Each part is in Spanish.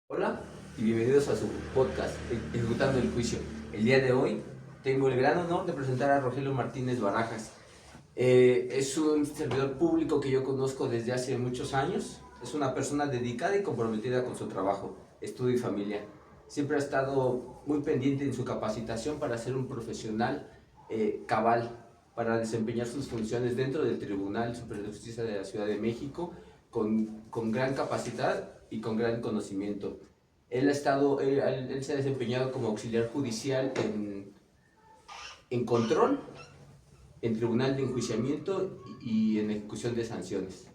Hola y bienvenidos a su podcast Ejecutando el Juicio. El día de hoy tengo el gran honor de presentar a Rogelio Martínez Barajas. Es un servidor público que yo conozco desde hace muchos años. Es una persona dedicada y comprometida con su trabajo, estudio y familia. Siempre ha estado muy pendiente en su capacitación para ser un profesional cabal, para desempeñar sus funciones dentro del Tribunal Superior de Justicia de la Ciudad de México con gran capacidad y con gran conocimiento. Él se ha desempeñado como auxiliar judicial en control, en tribunal de enjuiciamiento y en ejecución de sanciones.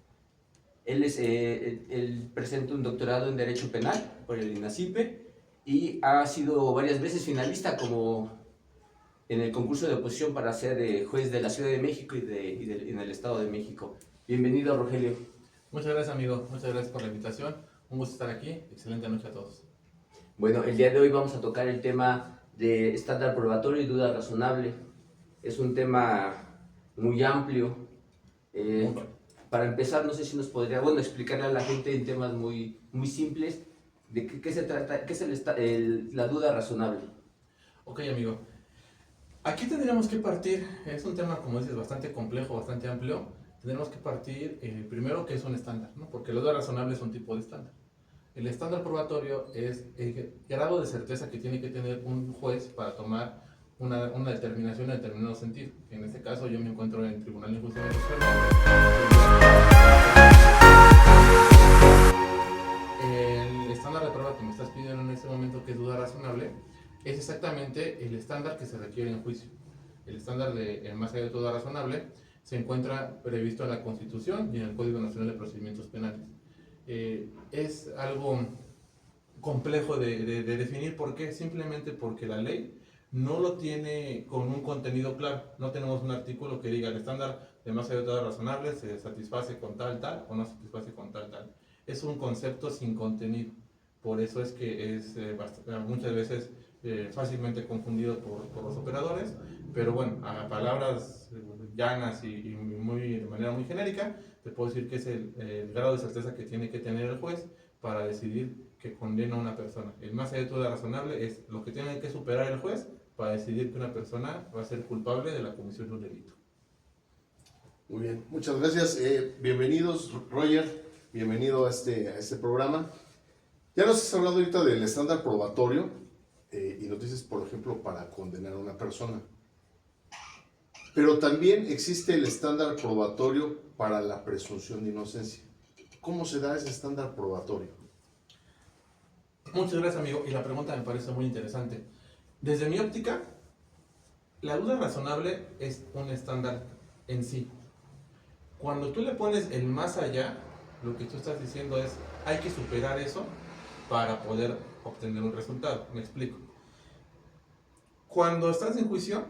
Él presenta un doctorado en Derecho Penal por el INACIPE y ha sido varias veces finalista como en el concurso de oposición para ser juez de la Ciudad de México y en el Estado de México. Bienvenido, Rogelio. Muchas gracias, amigo. Muchas gracias por la invitación. Un gusto estar aquí. Excelente noche a todos. Bueno, el día de hoy vamos a tocar el tema de estándar probatorio y duda razonable. Es un tema muy amplio. Eh, para empezar, no sé si nos podría, explicarle a la gente en temas muy simples de qué se trata, qué es la duda razonable. Ok, amigo. Aquí tendríamos que partir, es un tema, como dices, bastante complejo, bastante amplio. Tendremos que partir primero que es un estándar, ¿no? Porque la duda razonable es un tipo de estándar. El estándar probatorio es el grado de certeza que tiene que tener un juez para tomar una determinación en determinado sentido. En este caso, yo me encuentro en el Tribunal de Enjuiciamiento Penal. El estándar de prueba que me estás pidiendo en este momento, que es duda razonable, es exactamente el estándar que se requiere en juicio. El estándar de más allá de duda razonable se encuentra previsto en la Constitución y en el Código Nacional de Procedimientos Penales. Es algo complejo de definir. ¿Por qué? Simplemente porque la ley no lo tiene con un contenido claro. No tenemos un artículo que diga el estándar de más allá de duda razonable se satisface con tal o no se satisface con tal. Es un concepto sin contenido. Por eso es que es muchas veces fácilmente confundido por los operadores, pero bueno, a palabras llanas y de manera muy genérica, te puedo decir que es el grado de certeza que tiene que tener el juez para decidir que condena a una persona. El más allá de duda razonable es lo que tiene que superar el juez para decidir que una persona va a ser culpable de la comisión de un delito. Muy bien, muchas gracias. Bienvenidos, Roger. Bienvenido a este programa. Ya nos has hablado ahorita del estándar probatorio y nos dices, por ejemplo, para condenar a una persona. Pero también existe el estándar probatorio para la presunción de inocencia. ¿Cómo se da ese estándar probatorio? Muchas gracias, amigo, y la pregunta me parece muy interesante. Desde mi óptica, la duda razonable es un estándar en sí. Cuando tú le pones el más allá, lo que tú estás diciendo es, hay que superar eso para poder obtener un resultado. Me explico. Cuando estás en juicio,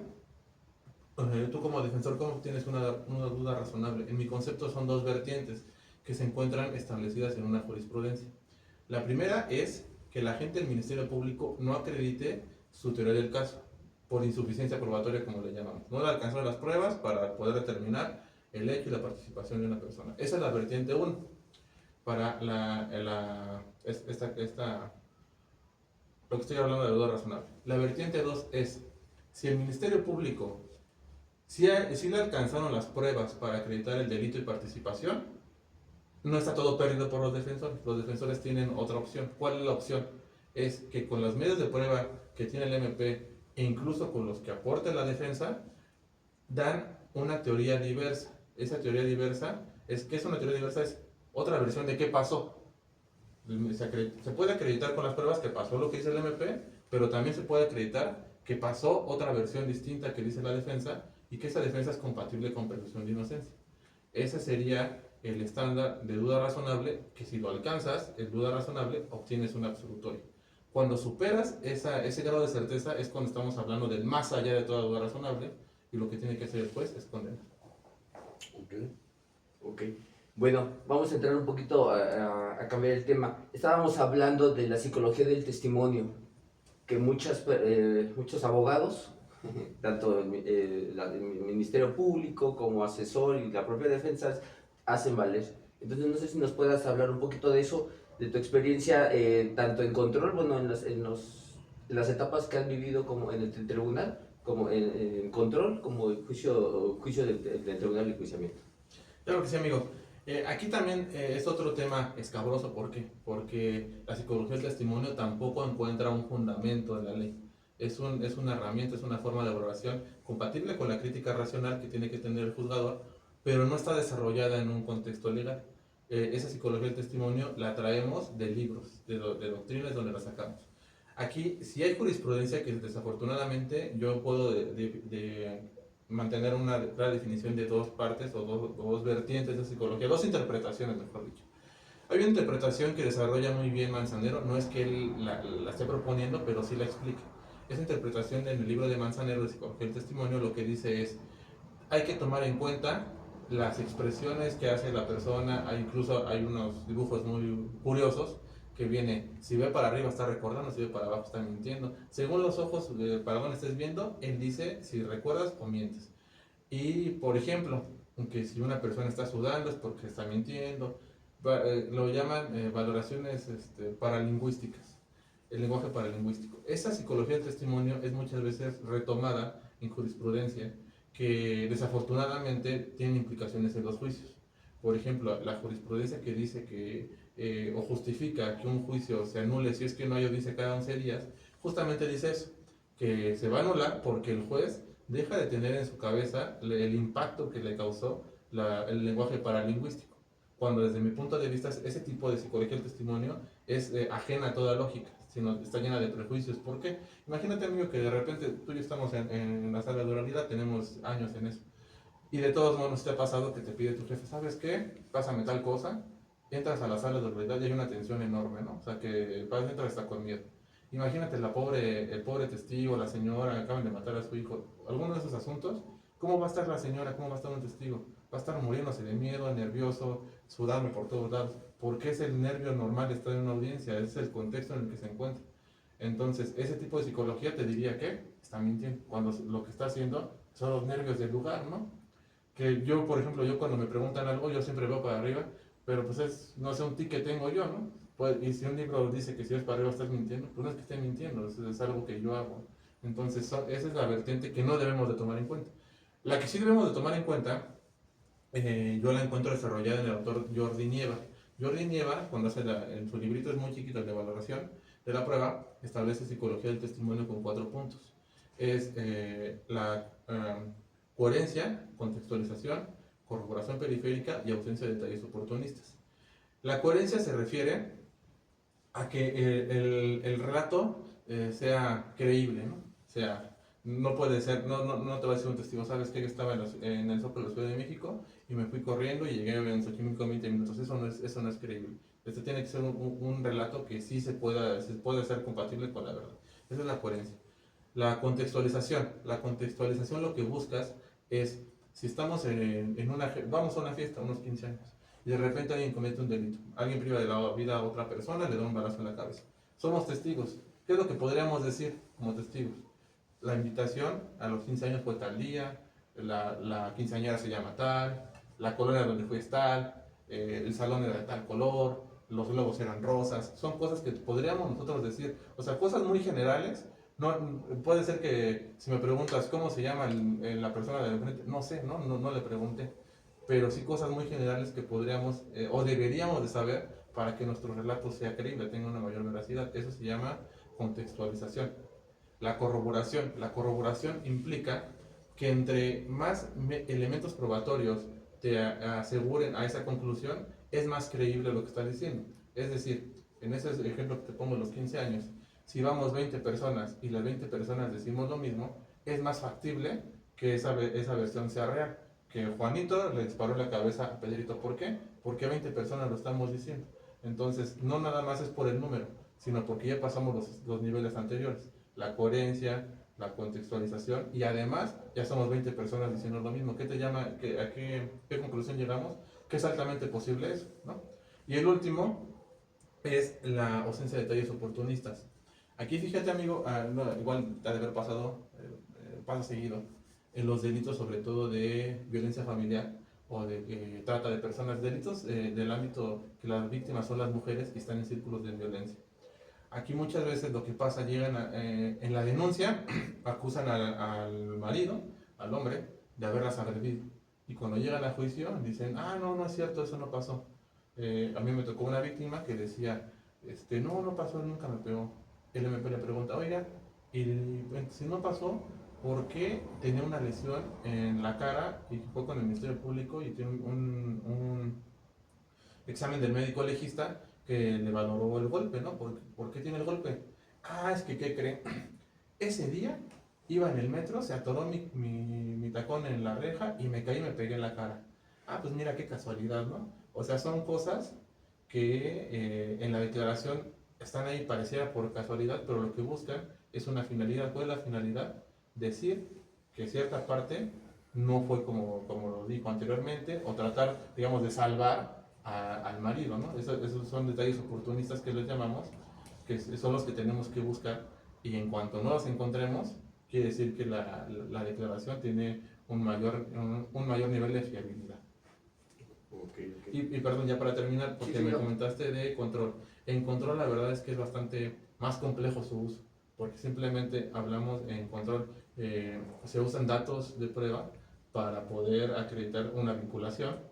tú como defensor, ¿cómo tienes una duda razonable? En mi concepto son dos vertientes que se encuentran establecidas en una jurisprudencia. La primera es que la gente del Ministerio Público no acredite su teoría del caso por insuficiencia probatoria, como le llamamos. No le alcanzaron las pruebas para poder determinar el hecho y la participación de una persona. Esa es la vertiente 1. Para lo que estoy hablando de duda razonable. La vertiente 2 es, si el Ministerio Público si le alcanzaron las pruebas para acreditar el delito y participación, no está todo perdido por los defensores. Los defensores tienen otra opción. ¿Cuál es la opción? Es que con los medios de prueba que tiene el MP e incluso con los que aporta la defensa, dan una teoría diversa. Esa teoría diversa es una teoría diversa, es otra versión de qué pasó. Se puede acreditar con las pruebas que pasó lo que dice el MP, pero también se puede acreditar que pasó otra versión distinta que dice la defensa y que esa defensa es compatible con presunción de inocencia. Ese sería el estándar de duda razonable, que si lo alcanzas, el duda razonable, obtienes un absolutorio. Cuando superas ese grado de certeza es cuando estamos hablando del más allá de toda duda razonable, y lo que tiene que hacer el juez es condenar. Ok. Bueno, vamos a entrar un poquito a cambiar el tema. Estábamos hablando de la psicología del testimonio, que muchos abogados, tanto el Ministerio Público como asesor y la propia defensa, hacen valer. Entonces no sé si nos puedas hablar un poquito de eso, de tu experiencia, tanto en control, bueno, en las etapas que has vivido como en el tribunal, como en control, como el juicio del tribunal de enjuiciamiento. Claro que sí, amigo. Aquí también es otro tema escabroso. ¿Por qué? Porque la psicología del testimonio tampoco encuentra un fundamento en la ley. Es una herramienta, es una forma de valoración compatible con la crítica racional que tiene que tener el juzgador, pero no está desarrollada en un contexto legal. Esa psicología del testimonio la traemos de libros, de doctrinas donde la sacamos. Aquí, si hay jurisprudencia que desafortunadamente yo puedo de mantener una clara definición de dos partes o dos vertientes de psicología, dos interpretaciones, mejor dicho. Hay una interpretación que desarrolla muy bien Manzanero, no es que él la esté proponiendo, pero sí la explica. Esa interpretación en el libro de Manzanero de Psicología del Testimonio lo que dice es, hay que tomar en cuenta las expresiones que hace la persona, incluso hay unos dibujos muy curiosos que viene, si ve para arriba está recordando, si ve para abajo está mintiendo. Según los ojos para donde estés viendo, él dice si recuerdas o mientes. Y por ejemplo, que si una persona está sudando es porque está mintiendo, lo llaman valoraciones paralingüísticas, el lenguaje paralingüístico. Esa psicología del testimonio es muchas veces retomada en jurisprudencia que desafortunadamente tiene implicaciones en los juicios. Por ejemplo, la jurisprudencia que dice que o justifica que un juicio se anule si es que no hay audiencia cada 11 días, justamente dice eso, que se va a anular porque el juez deja de tener en su cabeza el impacto que le causó el lenguaje paralingüístico. Cuando desde mi punto de vista ese tipo de psicología del testimonio es ajena a toda lógica, sino está llena de prejuicios. ¿Por qué? Imagínate, amigo, que de repente tú y yo estamos en la sala de oralidad, tenemos años en eso. Y de todos modos te ha pasado que te pide tu jefe, ¿sabes qué? Pásame tal cosa. Entras a la sala de oralidad y hay una tensión enorme, ¿no? O sea, que entrar hasta con miedo. Imagínate el pobre testigo, la señora, acaban de matar a su hijo. Alguno de esos asuntos, ¿cómo va a estar la señora? ¿Cómo va a estar un testigo? Va a estar muriéndose de miedo, nervioso, sudando por todos lados. Porque es el nervio normal de estar en una audiencia, es el contexto en el que se encuentra. Entonces, ese tipo de psicología te diría que está mintiendo, cuando lo que está haciendo son los nervios del lugar, ¿no? Que yo, por ejemplo, yo cuando me preguntan algo, yo siempre veo para arriba, pero pues es, no sé, un tic que tengo yo, ¿no? Pues, y si un libro dice que si ves para arriba estás mintiendo, pues no es que esté mintiendo, es algo que yo hago. Entonces, esa es la vertiente que no debemos de tomar en cuenta. La que sí debemos de tomar en cuenta, yo la encuentro desarrollada en el autor Jordi Nieva. Jordi Nieva, cuando hace en su librito, es muy chiquito, el de valoración de la prueba, establece psicología del testimonio con 4 puntos. Es la coherencia, contextualización, corroboración periférica y ausencia de detalles oportunistas. La coherencia se refiere a que el relato sea creíble, ¿no? O sea, no puede ser, no te va a decir un testigo, sabes que yo estaba en el Zócalo de la Ciudad de México y me fui corriendo y llegué en Xochimilco en 20 minutos. Eso no es creíble. Este tiene que ser un relato que sí se puede ser compatible con la verdad. Esa es la coherencia. La contextualización. La contextualización lo que buscas es, si estamos vamos a una fiesta, unos 15 años, y de repente alguien comete un delito, alguien priva de la vida a otra persona, le da un balazo en la cabeza. Somos testigos. ¿Qué es lo que podríamos decir como testigos? La invitación a los 15 años fue tal día, la quinceañera se llama tal, la colonia donde fue es tal, el salón era de tal color, los globos eran rosas. Son cosas que podríamos nosotros decir, o sea, cosas muy generales. No, puede ser que si me preguntas cómo se llama la persona de enfrente, no sé, no le pregunté, pero sí cosas muy generales que podríamos o deberíamos de saber para que nuestro relato sea creíble, tenga una mayor veracidad. Eso se llama contextualización. La corroboración implica que entre más elementos probatorios te aseguren a esa conclusión, es más creíble lo que estás diciendo. Es decir, en ese ejemplo que te pongo, los 15 años, si vamos 20 personas y las 20 personas decimos lo mismo, es más factible que esa versión sea real. Que Juanito le disparó en la cabeza a Pedrito. ¿Por qué? Porque 20 personas lo estamos diciendo. Entonces, no nada más es por el número, sino porque ya pasamos los niveles anteriores. La coherencia, la contextualización y además ya somos 20 personas diciendo lo mismo. ¿Qué te llama? ¿A qué conclusión llegamos? Que es altamente posible eso, ¿no? Y el último es la ausencia de detalles oportunistas. Aquí fíjate, amigo, igual te ha de haber pasado, pasa seguido, en los delitos sobre todo de violencia familiar, o de trata de personas, delitos del ámbito que las víctimas son las mujeres y están en círculos de violencia. Aquí muchas veces lo que pasa, llegan en la denuncia, acusan al marido, al hombre, de haberlas agredido. Y cuando llegan a juicio dicen, no, no es cierto, eso no pasó. A mí me tocó una víctima que decía, no, no pasó, nunca me pegó. El MP le pregunta, oiga, y si no pasó, ¿por qué tenía una lesión en la cara y fue con el Ministerio Público y tiene un examen del médico legista que le valoró el golpe, ¿no? ¿Por qué tiene el golpe? Es que, ¿qué cree? Ese día iba en el metro, se atoró mi tacón en la reja y me caí y me pegué en la cara. Pues mira qué casualidad, ¿no? O sea, son cosas que en la declaración están ahí, pareciera por casualidad, pero lo que buscan es una finalidad. ¿Cuál es la finalidad? Decir que cierta parte no fue como lo dijo anteriormente, o tratar, digamos, de salvar al marido, ¿no? Esos son detalles oportunistas que les llamamos, que son los que tenemos que buscar, y en cuanto no los encontremos, quiere decir que la declaración tiene un mayor nivel de fiabilidad. Okay. Y perdón, ya para terminar, porque me comentaste de control. En control la verdad es que es bastante más complejo su uso, porque simplemente hablamos en control, se usan datos de prueba para poder acreditar una vinculación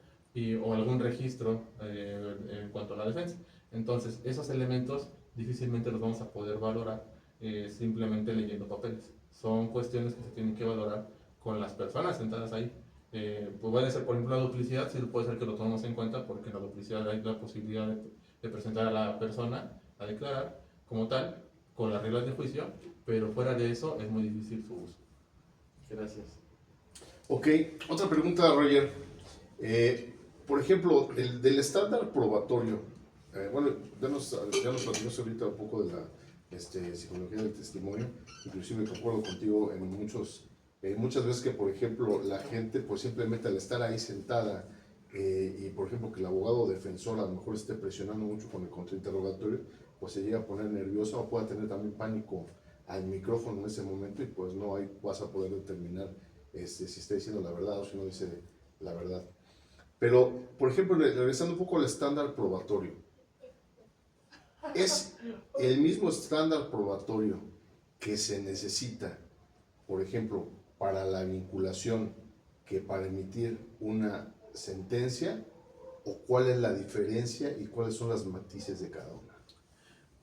o algún registro en cuanto a la defensa. Entonces, esos elementos difícilmente los vamos a poder valorar simplemente leyendo papeles. Son cuestiones que se tienen que valorar con las personas sentadas ahí. Pues puede ser, por ejemplo, la duplicidad, sí puede ser que lo tomemos en cuenta, porque en la duplicidad hay la posibilidad de presentar a la persona a declarar como tal, con las reglas de juicio, pero fuera de eso es muy difícil su uso. Gracias. Ok, otra pregunta, Roger. Por ejemplo, del estándar probatorio, bueno, ya nos platicamos ahorita un poco de la psicología del testimonio, inclusive concuerdo contigo en muchas veces que, por ejemplo, la gente pues simplemente al estar ahí sentada y, por ejemplo, que el abogado defensor a lo mejor esté presionando mucho con el contrainterrogatorio, pues se llega a poner nerviosa o pueda tener también pánico al micrófono en ese momento y pues no ahí vas a poder determinar si está diciendo la verdad o si no dice la verdad. Pero, por ejemplo, regresando un poco al estándar probatorio, ¿es el mismo estándar probatorio que se necesita, por ejemplo, para la vinculación que para emitir una sentencia? ¿O cuál es la diferencia y cuáles son las matices de cada una?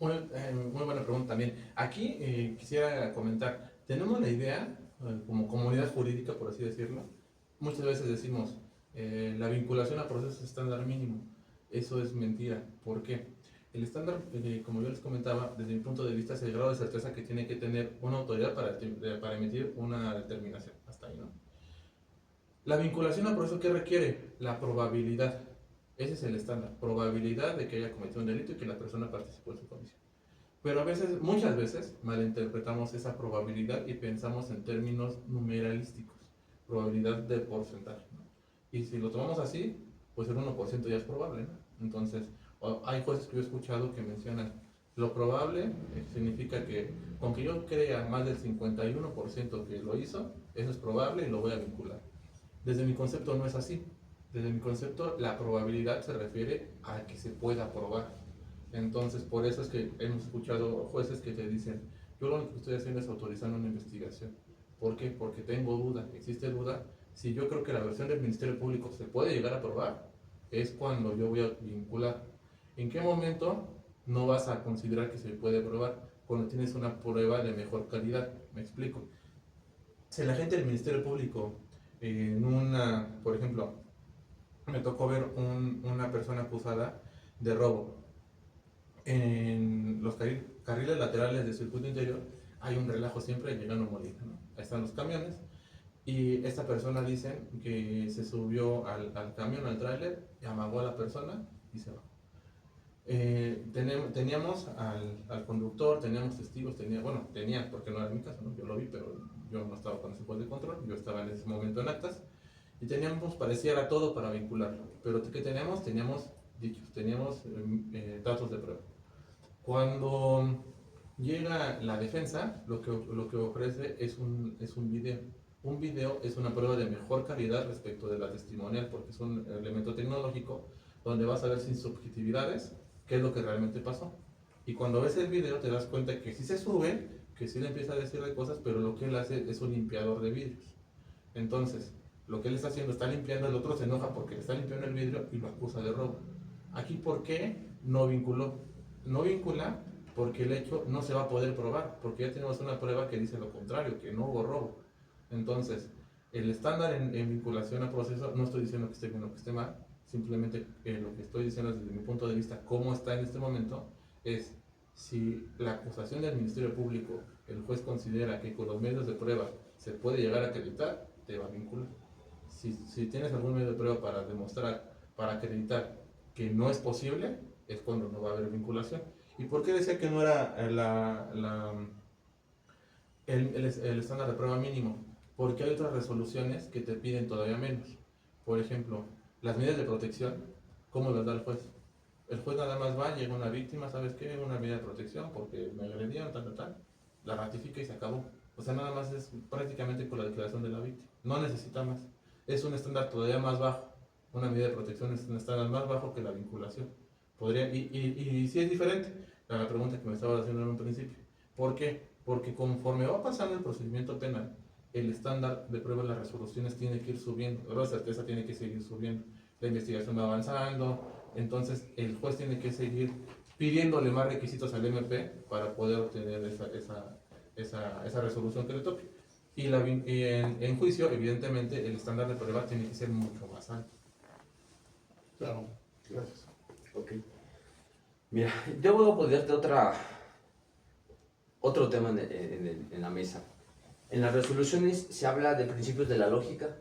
Muy buena pregunta también. Aquí quisiera comentar, tenemos la idea, como comunidad jurídica, por así decirlo, muchas veces decimos, la vinculación a procesos estándar mínimo. Eso es mentira. ¿Por qué? El estándar, como yo les comentaba, desde mi punto de vista es el grado de certeza que tiene que tener una autoridad para emitir una determinación. Hasta ahí, ¿no? La vinculación a proceso, ¿qué requiere? La probabilidad. Ese es el estándar. Probabilidad de que haya cometido un delito y que la persona participó en su comisión. Pero a veces, muchas veces, malinterpretamos esa probabilidad y pensamos en términos numeralísticos. Probabilidad de porcentaje, ¿no? Y si lo tomamos así, pues el 1% ya es probable, ¿no? Entonces, hay jueces que yo he escuchado que mencionan lo probable, significa que con que yo crea más del 51% que lo hizo, eso es probable y lo voy a vincular. Desde mi concepto no es así. Desde mi concepto, la probabilidad se refiere a que se pueda probar. Entonces, por eso es que hemos escuchado jueces que te dicen, yo lo único que estoy haciendo es autorizando una investigación. ¿Por qué? Porque tengo duda, existe duda. Si yo creo que la versión del Ministerio Público se puede llegar a probar, es cuando yo voy a vincular. ¿En qué momento no vas a considerar que se puede probar? Cuando tienes una prueba de mejor calidad. Me explico. Si la gente del Ministerio Público, por ejemplo, me tocó ver una persona acusada de robo. En los carriles laterales del circuito interior hay un relajo siempre llegando a Molina, ¿no? Ahí están los camiones y esta persona dice que se subió al camión, al tráiler, amagó a la persona y se bajó. Teníamos al conductor, teníamos testigos, porque no era mi caso, ¿no? Yo lo vi, pero yo no estaba con ese juez de control, yo estaba en ese momento en actas y teníamos, pareciera todo para vincularlo, pero ¿qué teníamos? Teníamos dichos, teníamos datos de prueba. Cuando llega la defensa, lo que ofrece es un video. Un video es una prueba de mejor calidad respecto de la testimonial, porque es un elemento tecnológico donde vas a ver sin subjetividades qué es lo que realmente pasó. Y cuando ves el video te das cuenta que sí se sube, que sí le empieza a decir de cosas, pero lo que él hace es un limpiador de vidrios. Entonces, lo que él está haciendo, está limpiando, el otro se enoja porque le está limpiando el vidrio y lo acusa de robo. Aquí, ¿por qué no vinculó? No vincula porque el hecho no se va a poder probar, porque ya tenemos una prueba que dice lo contrario, que no hubo robo. Entonces, el estándar en vinculación a proceso, no estoy diciendo que esté bien o que esté mal, simplemente lo que estoy diciendo desde mi punto de vista, cómo está en este momento, es si la acusación del Ministerio Público, el juez considera que con los medios de prueba se puede llegar a acreditar, te va a vincular. Si tienes algún medio de prueba para demostrar, para acreditar que no es posible, es cuando no va a haber vinculación. ¿Y por qué decía que no era el estándar de prueba mínimo? Porque hay otras resoluciones que te piden todavía menos. Por ejemplo, las medidas de protección, ¿cómo las da el juez? El juez nada más va, llega una víctima, ¿sabes qué? Una medida de protección porque me agredieron, tal, la ratifica y se acabó. O sea, nada más es prácticamente con la declaración de la víctima. No necesita más. Es un estándar todavía más bajo. Una medida de protección es un estándar más bajo que la vinculación. Y sí es diferente a la pregunta que me estabas haciendo en un principio. ¿Por qué? Porque conforme va pasando el procedimiento penal, el estándar de prueba de las resoluciones tiene que ir subiendo, la certeza tiene que seguir subiendo, la investigación va avanzando, entonces el juez tiene que seguir pidiéndole más requisitos al MP para poder obtener esa resolución que le toque. Y en juicio, evidentemente, el estándar de prueba tiene que ser mucho más alto. Claro, gracias. Ok. Mira, yo voy a ponerte otro tema en la mesa. En las resoluciones se habla de principios de la lógica,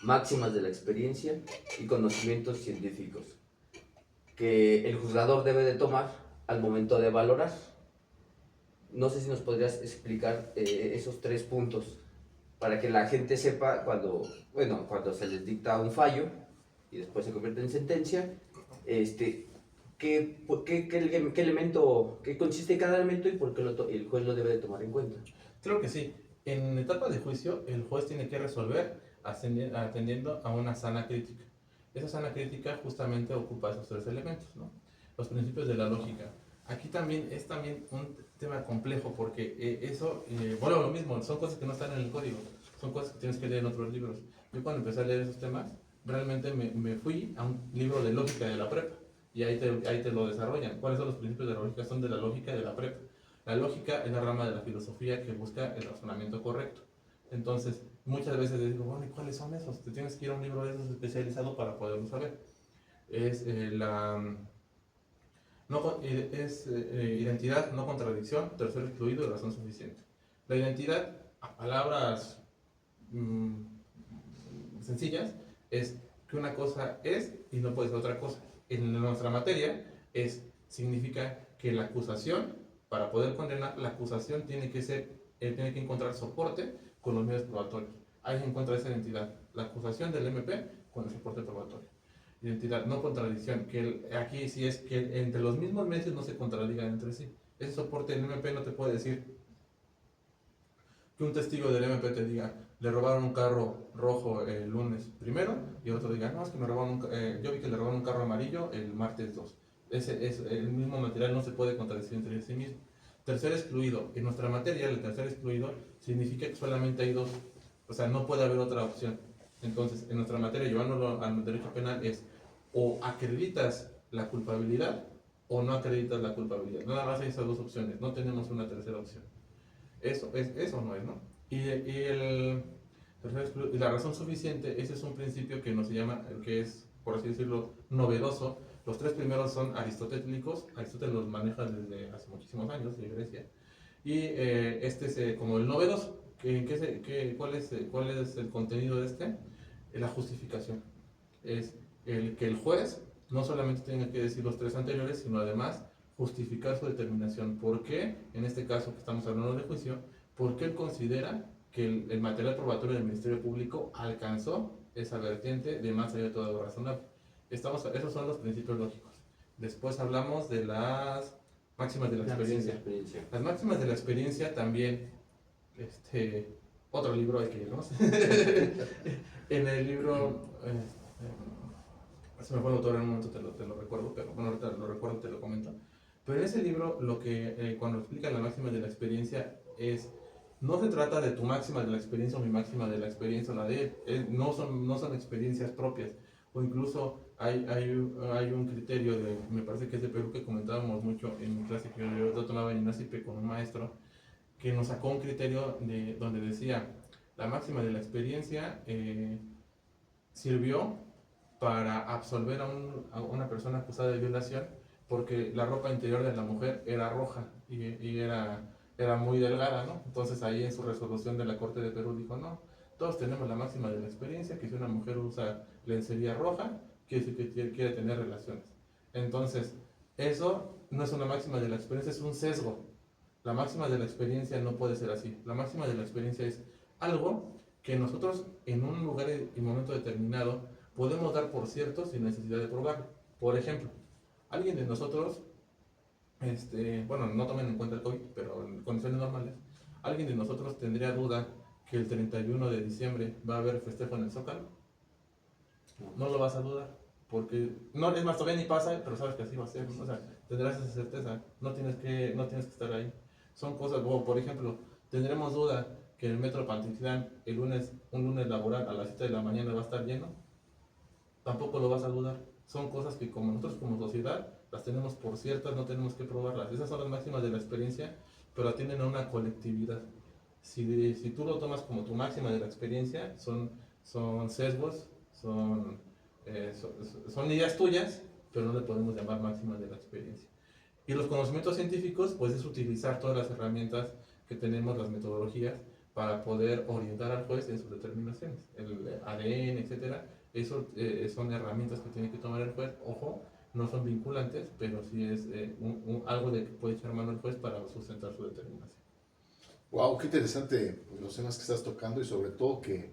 máximas de la experiencia y conocimientos científicos que el juzgador debe de tomar al momento de valorar. No sé si nos podrías explicar esos 3 puntos para que la gente sepa cuando se les dicta un fallo y después se convierte en sentencia, qué elemento, qué consiste cada elemento y por qué el juez lo debe de tomar en cuenta. Creo que sí. En etapa de juicio, el juez tiene que resolver atendiendo a una sana crítica. Esa sana crítica justamente ocupa esos 3 elementos, ¿no? Los principios de la lógica. Aquí también es un tema complejo porque bueno, lo mismo, son cosas que no están en el código, son cosas que tienes que leer en otros libros. Yo cuando empecé a leer esos temas, realmente me fui a un libro de lógica de la prepa y ahí te lo desarrollan. ¿Cuáles son los principios de la lógica? Son de la lógica de la prepa. La lógica es la rama de la filosofía que busca el razonamiento correcto. Entonces, muchas veces digo, bueno, ¿y cuáles son esos? Te tienes que ir a un libro de esos especializado para poderlo saber. Es identidad, no contradicción, tercero excluido y razón suficiente. La identidad, a palabras sencillas, es que una cosa es y no puede ser otra cosa. En nuestra materia significa que la acusación, para poder condenar, la acusación tiene que encontrar soporte con los medios probatorios. Ahí se encuentra esa identidad, la acusación del MP con el soporte probatorio. Identidad, no contradicción, que aquí sí es que entre los mismos medios no se contradigan entre sí. Ese soporte del MP no te puede decir que un testigo del MP te diga, le robaron un carro rojo el lunes primero, y otro diga, no, es que yo vi que le robaron un carro amarillo el martes 2. El mismo material no se puede contradecir entre sí mismo. Tercer excluido. En nuestra materia, el tercer excluido significa que solamente hay 2. O sea, no puede haber otra opción. Entonces, en nuestra materia, llevándolo al derecho penal, es o acreditas la culpabilidad o no acreditas la culpabilidad. Nada más hay esas 2 opciones. No tenemos una tercera opción. Eso no es, ¿no? Y la razón suficiente, ese es un principio que se llama, que es, por así decirlo, novedoso. Los 3 primeros son aristotélicos, Aristóteles los maneja desde hace muchísimos años de Grecia, y este es como el novedoso. ¿Cuál es el contenido de este? La justificación. Es que el juez no solamente tenga que decir los 3 anteriores, sino además justificar su determinación. ¿Por qué? En este caso que estamos hablando de juicio, ¿por qué él considera que el material probatorio del Ministerio Público alcanzó esa vertiente de más allá de todo lo razonable? Esos son los principios lógicos. Después hablamos de las máximas de la experiencia. Las máximas de la experiencia también otro libro hay que irnos. En el libro, se me fue el autor en un momento, te lo recuerdo, pero bueno, ahorita lo recuerdo, te lo comento. Pero en ese libro, lo que cuando explica la máxima de la experiencia es, no se trata de tu máxima de la experiencia o mi máxima de la experiencia o la de él, no son experiencias propias, o incluso hay un criterio, me parece que es de Perú, que comentábamos mucho en mi clase que yo tomaba en INACIPE con un maestro, que nos sacó un criterio donde decía, la máxima de la experiencia sirvió para absolver a una persona acusada de violación, porque la ropa interior de la mujer era roja y era muy delgada, ¿no? Entonces ahí en su resolución de la Corte de Perú dijo, no, todos tenemos la máxima de la experiencia, que si una mujer usa lencería roja, quiere decir que quiere tener relaciones. Entonces, eso no es una máxima de la experiencia, es un sesgo. La máxima de la experiencia no puede ser así. La máxima de la experiencia es algo que nosotros en un lugar y momento determinado podemos dar por cierto sin necesidad de probarlo. Por ejemplo, alguien de nosotros, bueno, no tomen en cuenta el COVID, pero en condiciones normales, alguien de nosotros tendría duda que el 31 de diciembre va a haber festejo en el Zócalo. No lo vas a dudar, porque no, es más, todavía ni pasa, pero sabes que así va a ser, ¿no? O sea, tendrás esa certeza, no tienes que estar ahí. Son cosas, o por ejemplo, tendremos duda que el metro Pantitlán un lunes laboral a las 7 de la mañana va a estar lleno, tampoco lo vas a dudar. Son cosas que como nosotros como sociedad las tenemos por ciertas, no tenemos que probarlas. Esas son las máximas de la experiencia, pero atienden a una colectividad. Si tú lo tomas como tu máxima de la experiencia, son sesgos, son ideas tuyas, pero no le podemos llamar máxima de la experiencia. Y los conocimientos científicos, pues es utilizar todas las herramientas que tenemos, las metodologías, para poder orientar al juez en sus determinaciones. El ADN, etcétera, eso son herramientas que tiene que tomar el juez. Ojo, no son vinculantes, pero sí es algo de que puede echar mano el juez para sustentar su determinación. Wow, qué interesante los temas que estás tocando y sobre todo que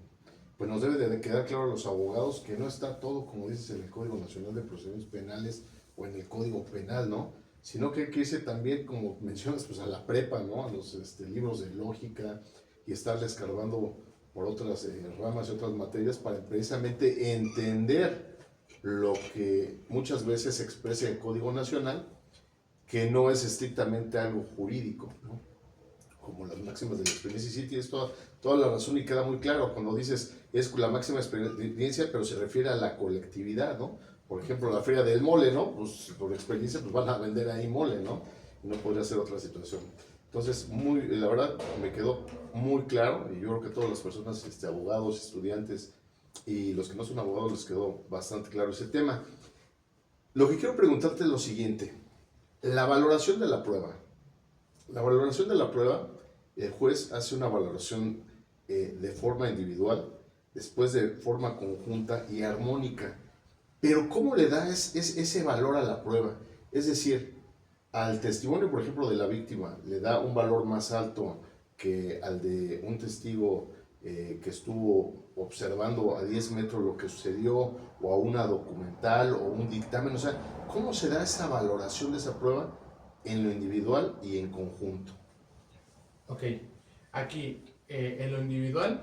pues nos debe de quedar claro a los abogados que no está todo, como dices, en el Código Nacional de Procedimientos Penales o en el Código Penal, ¿no? Sino que hay que irse también, como mencionas, pues a la prepa, ¿no? A los libros de lógica y estar escarbando por otras ramas y otras materias para precisamente entender lo que muchas veces se expresa en el Código Nacional, que no es estrictamente algo jurídico, ¿no? Como las máximas de la experiencia. Y sí, tienes toda la razón y queda muy claro cuando dices es la máxima experiencia, pero se refiere a la colectividad, ¿no? Por ejemplo, la feria del mole, ¿no? Pues por experiencia pues van a vender ahí mole, ¿no? Y no podría ser otra situación. Entonces, la verdad, me quedó muy claro y yo creo que todas las personas, abogados, estudiantes y los que no son abogados les quedó bastante claro ese tema. Lo que quiero preguntarte es lo siguiente, la valoración de la prueba. La valoración de la prueba, el juez hace una valoración de forma individual, después de forma conjunta y armónica. Pero ¿cómo le da ese valor a la prueba? Es decir, al testimonio, por ejemplo, de la víctima, le da un valor más alto que al de un testigo que estuvo observando a 10 metros lo que sucedió, o a una documental o un dictamen. O sea, ¿cómo se da esa valoración de esa prueba en lo individual y en conjunto? Ok, aquí en lo individual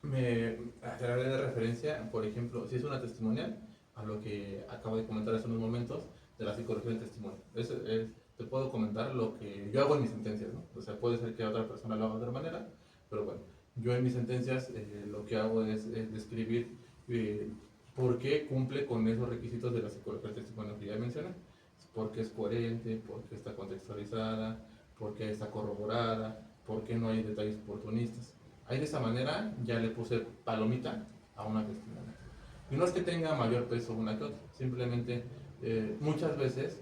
me haré de referencia, por ejemplo, si es una testimonial, a lo que acabo de comentar hace unos momentos de la psicología del testimonio. Te puedo comentar lo que yo hago en mis sentencias, ¿no? O sea, puede ser que otra persona lo haga de otra manera, pero bueno, yo en mis sentencias lo que hago es describir por qué cumple con esos requisitos de la psicología del testimonio que ya mencioné. Porque es coherente, porque está contextualizada, porque está corroborada, porque no hay detalles oportunistas. Ahí de esa manera ya le puse palomita a una testimonio. Y no es que tenga mayor peso una que otra, simplemente muchas veces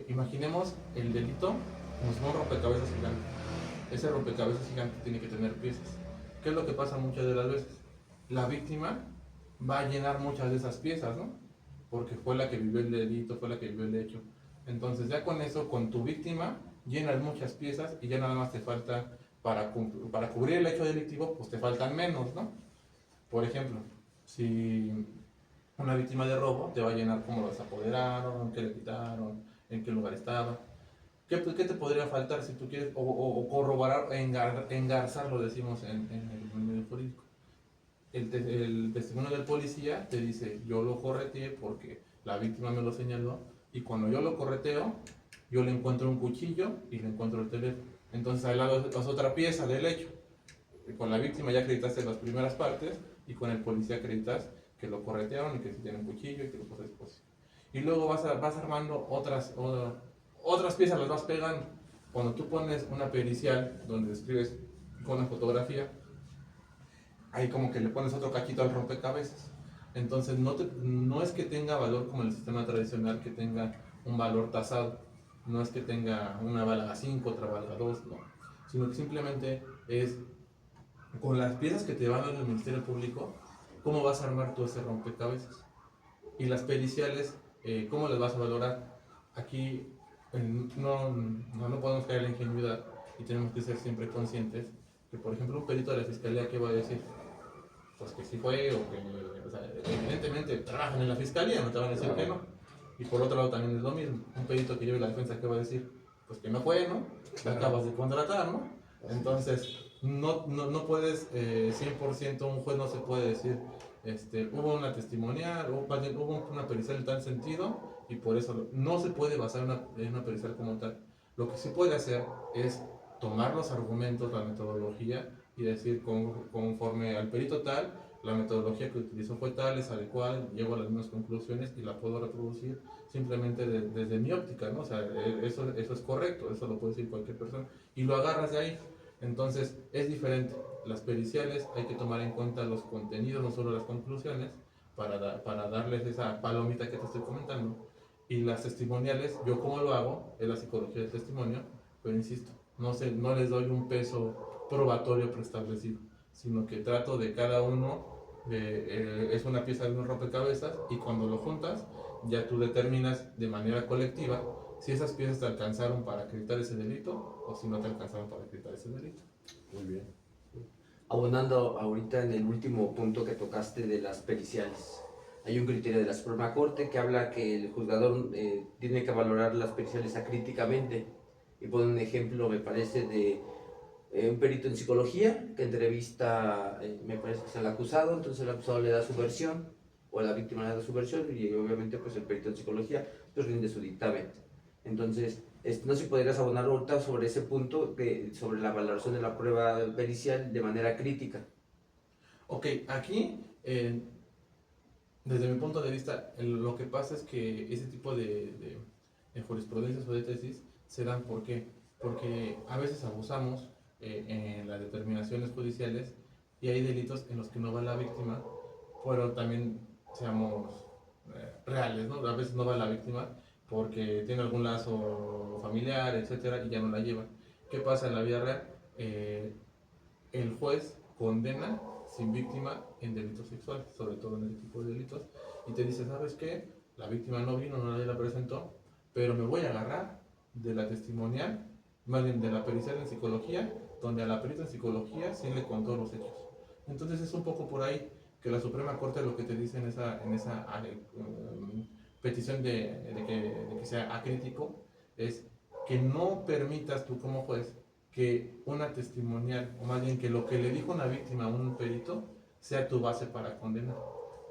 imaginemos el delito como si fuera un rompecabezas gigante. Ese rompecabezas gigante tiene que tener piezas. ¿Qué es lo que pasa muchas de las veces? La víctima va a llenar muchas de esas piezas, ¿no? Porque fue la que vivió el delito, fue la que vivió el hecho. Entonces ya con eso, con tu víctima, llenas muchas piezas y ya nada más te falta, para cubrir el hecho delictivo, pues te faltan menos, ¿no? Por ejemplo, si una víctima de robo te va a llenar cómo los apoderaron, qué le quitaron, en qué lugar estaba. ¿Qué te podría faltar si tú quieres, o corroborar, engarzar, lo decimos en el medio jurídico? El testimonio del policía te dice, yo lo correteé porque la víctima me lo señaló, y cuando yo lo correteo, yo le encuentro un cuchillo y le encuentro el teléfono. Entonces al lado es otra pieza del hecho. Con la víctima ya acreditaste las primeras partes, y con el policía acreditas que lo corretearon y que sí tiene un cuchillo y que lo puso a disposición. Y luego vas armando otras piezas, las vas pegando. Cuando tú pones una pericial donde describes con una fotografía, ahí como que le pones otro cachito al rompecabezas. Entonces no es que tenga valor como el sistema tradicional, que tenga un valor tasado. No es que tenga una valga 5, otra valga 2, no. Sino que simplemente es con las piezas que te van dando el Ministerio Público, cómo vas a armar tú ese rompecabezas. Y las periciales, ¿cómo las vas a valorar? Aquí no podemos caer en la ingenuidad, y tenemos que ser siempre conscientes que, por ejemplo, un perito de la fiscalía, ¿qué va a decir? Pues que sí fue, o que, o sea, evidentemente trabajan en la fiscalía, no te van a decir que no. Y por otro lado también es lo mismo, un perito que lleve la defensa, ¿qué va a decir? Pues que no fue, ¿no? Lo acabas de contratar, ¿no? Entonces, no puedes, 100%, un juez no se puede decir, hubo una testimonial, hubo una pericial en tal sentido, y por eso no se puede basar en una pericial como tal. Lo que sí puede hacer es tomar los argumentos, la metodología, y decir, conforme al perito tal, la metodología que utilizó fue tal, es adecuada, llego a las mismas conclusiones y la puedo reproducir simplemente desde mi óptica, ¿no? O sea, eso es correcto, eso lo puede decir cualquier persona, y lo agarras de ahí. Entonces, es diferente. Las periciales hay que tomar en cuenta los contenidos, no solo las conclusiones, para darles esa palomita que te estoy comentando. Y las testimoniales, yo como lo hago, es la psicología del testimonio, pero insisto, no les doy un peso probatorio preestablecido, sino que trato de cada uno, es una pieza de un rompecabezas, y cuando lo juntas, ya tú determinas de manera colectiva si esas piezas te alcanzaron para acreditar ese delito o si no te alcanzaron para acreditar ese delito. Muy bien. Abonando ahorita en el último punto que tocaste de las periciales. Hay un criterio de la Suprema Corte que habla que el juzgador tiene que valorar las periciales acríticamente. Y pone un ejemplo, me parece, de un perito en psicología que entrevista, me parece que es al acusado, entonces el acusado le da su versión, o la víctima le da su versión, y obviamente pues el perito en psicología pues rinde su dictamen. Entonces, no sé si podrías abonar ahorita sobre ese punto, sobre la valoración de la prueba pericial de manera crítica. Ok, aquí, desde mi punto de vista, lo que pasa es que ese tipo de jurisprudencias o de tesis se dan, ¿por qué? Porque a veces abusamos en las determinaciones judiciales, y hay delitos en los que no va la víctima, pero también seamos reales, ¿no? A veces no va la víctima porque tiene algún lazo familiar, etcétera, y ya no la lleva. ¿Qué pasa en la vida real? El juez condena sin víctima en delitos sexuales, sobre todo en ese tipo de delitos, y te dice, ¿sabes qué? La víctima no vino, no la presentó, pero me voy a agarrar de la testimonial, más bien de la pericial en psicología, donde a la perita en psicología sí le contó los hechos. Entonces es un poco por ahí que la Suprema Corte lo que te dice en esa petición de que sea acrítico, es que no permitas tú como juez que una testimonial, o más bien que lo que le dijo una víctima a un perito, sea tu base para condenar,